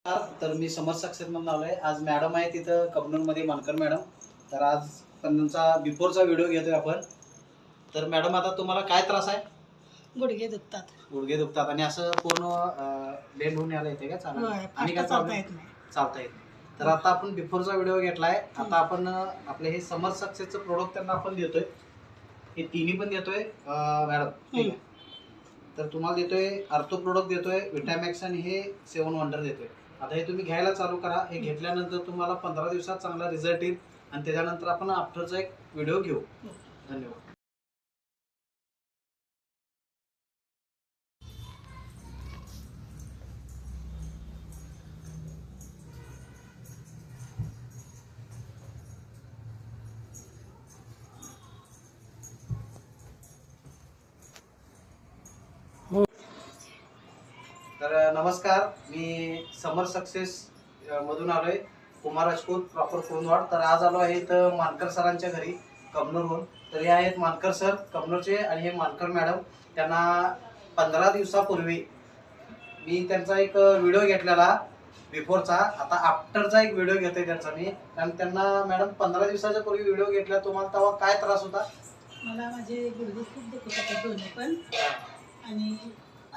तर मी समर सक्सेस म्हणून आलोय. आज मॅडम आहे तिथं कबनूरमध्ये, मानकर मॅडम. तर आज त्यांचा बिफोरचा व्हिडिओ घेतोय आपण. तर मॅडम, आता तुम्हाला काय त्रास आहे? गुडघे दुखतात. गुडघे दुखतात आणि असं पूर्ण बेंड होऊन यायला येते का चालायला? आणि काय चालता येत नाही. चालता येत नाही. तर आता आपण बिफोरचा व्हिडिओ घेतलाय. आता आपण आपले हे समर सक्सेसचं प्रोडक्ट त्यांना आपण देतोय. हे तिन्ही पण देतोय मॅडम, ठीक आहे. तर तुम्हाला देतोय आर्थो प्रोडक्ट देतोय, विटामॅक्स आणि हे 7 वंडर देतोय. आता हे तुम्ही घ्यायला चालू करा. हे घेतल्यानंतर तुम्हाला 15 दिवसात चांगला रिझल्ट येईल आणि त्याच्यानंतर आपण आफ्टरचा एक व्हिडिओ घेऊ. धन्यवाद. तर नमस्कार, मी समर सक्सेस मधून आलोय, कुमार राजपूत, प्रॉपर कुरुंदवाड. तर आज आलो आहे इथं मानकर सरांच्या घरी कबनूरहून. तर हे आहेत मानकर सर कबनूरचे आणि हे मानकर मॅडम. त्यांना 15 दिवसापूर्वी मी त्यांचा एक व्हिडिओ घेतलेला बिफोरचा. आता आफ्टरचा एक व्हिडिओ घेतोय त्यांचा मी. कारण त्यांना मॅडम 15 दिवसाच्या पूर्वी व्हिडिओ घेतला. तुम्हाला तेव्हा काय त्रास होता? मला माझे गुडघे खूप दुखत होते दोन्ही पण, आणि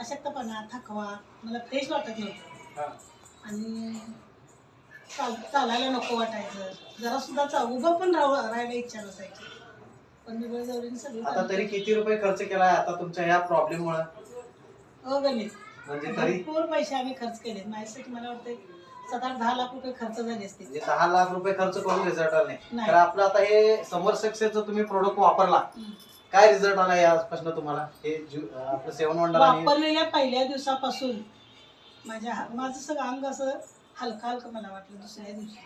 अशक्तपणा, थकवा, मला फ्रेश वाटत नव्हतं आणि चालायला नको वाटायचं. जरा सुद्धा उभं पण राहायला इच्छा नसायची. पण मी बळजबरीने सगळी. आता तरी किती रुपये खर्च केलाय आता तुमच्या या प्रॉब्लेम मुळे? अगणित. म्हणजे तरी भरपूर पैसे आम्ही खर्च केले. माझ्यासाठी मला वाटतं 7-8-10 लाख रुपये खर्च झाले असते. 10 लाख रुपये खर्च करून रिझल्ट आला नाही. तर आपलं आता हे समर सक्सेसचं तुम्ही प्रोडक्ट वापरला, काय रिझल्ट आला यापासून तुम्हाला? हे आपलं 7 वंडर वापरलेल्या पहिल्या दिवसापासून माझं सगळं अंग असं हलका हलकं मला वाटलं दुसऱ्या दिवशी.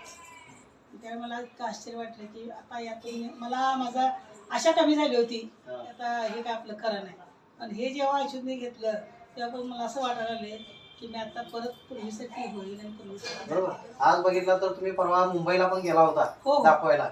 त्यावेळी मला इतकं आश्चर्य वाटलं की आता यातून मला माझा आशा कमी झाली होती. आता हे काय आपलं खरं नाही. पण हे जेव्हा औषध मी घेतलं तेव्हापासून मला असं वाटायला लागले की मी आता परत पूर्वीसारखी होईल आणि पूर्वीसारखी. बरोबर. आज बघितलं तर तुम्ही परवा मुंबईला पण गेला होता दाखवायला.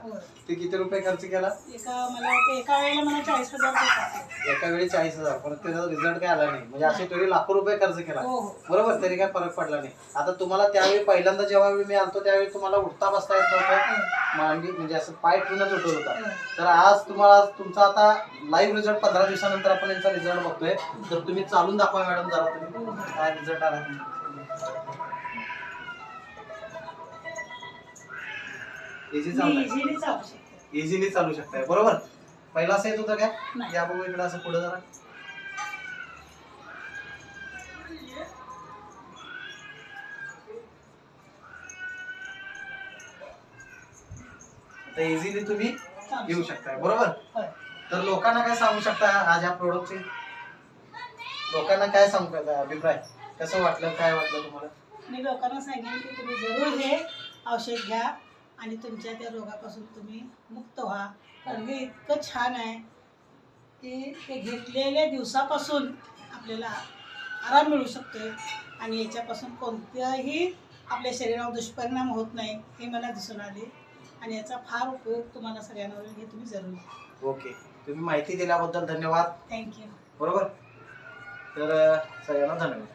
ते किती रुपये खर्च केला? मला वाटतं एका वेळेला मला 40,000 रुपये खर्च. एका वेळी 40,000. पण त्याचा रिझल्ट काय आला नाही. म्हणजे असे तरी लाखो रुपये खर्च केला. बरोबर. तरी काय फरक पडला नाही. आता तुम्हाला त्यावेळी पहिल्यांदा जेव्हा मी आलतो त्यावेळी तुम्हाला उठता बसता येत नव्हतं, मांडी म्हणजे असं पाय ठेवूनच उठत होता. तर आज तुम्हाला तुमचा आता लाईव्ह रिझल्ट 15 दिवसानंतर आपण यांचा रिझल्ट बघतोय. तर तुम्ही चालून दाखवा मॅडम जरा, तुम्ही काय रिझल्ट आला. इझिली चालू शकताय. बरोबर. पहिला असं येत होतं काय? या बघू इकडे, असं पुढे जरा. तर इझिली तुम्ही येऊ शकताय. बरोबर. तर लोकांना काय सांगू शकता आज या प्रोडक्टचे? लोकांना काय सांगू, अभिप्राय कसं वाटलं, काय वाटलं तुम्हाला? मी लोकांना सांगेन की तुम्ही जरूर हे औषध घ्या आणि तुमच्या त्या रोगापासून तुम्ही मुक्त व्हा. कारण हे इतकं छान आहे की ते घेतलेल्या दिवसापासून आपल्याला आराम मिळू शकतो आणि याच्यापासून कोणत्याही आपल्या शरीरावर दुष्परिणाम होत नाही हे मला दिसून आले. आणि याचा फार उपयोग तुम्हाला सगळ्यांना होईल, हे तुम्ही जरूर. ओके. तुम्ही माहिती दिल्याबद्दल धन्यवाद. थँक्यू. बरोबर. तर सगळ्यांना धन्यवाद.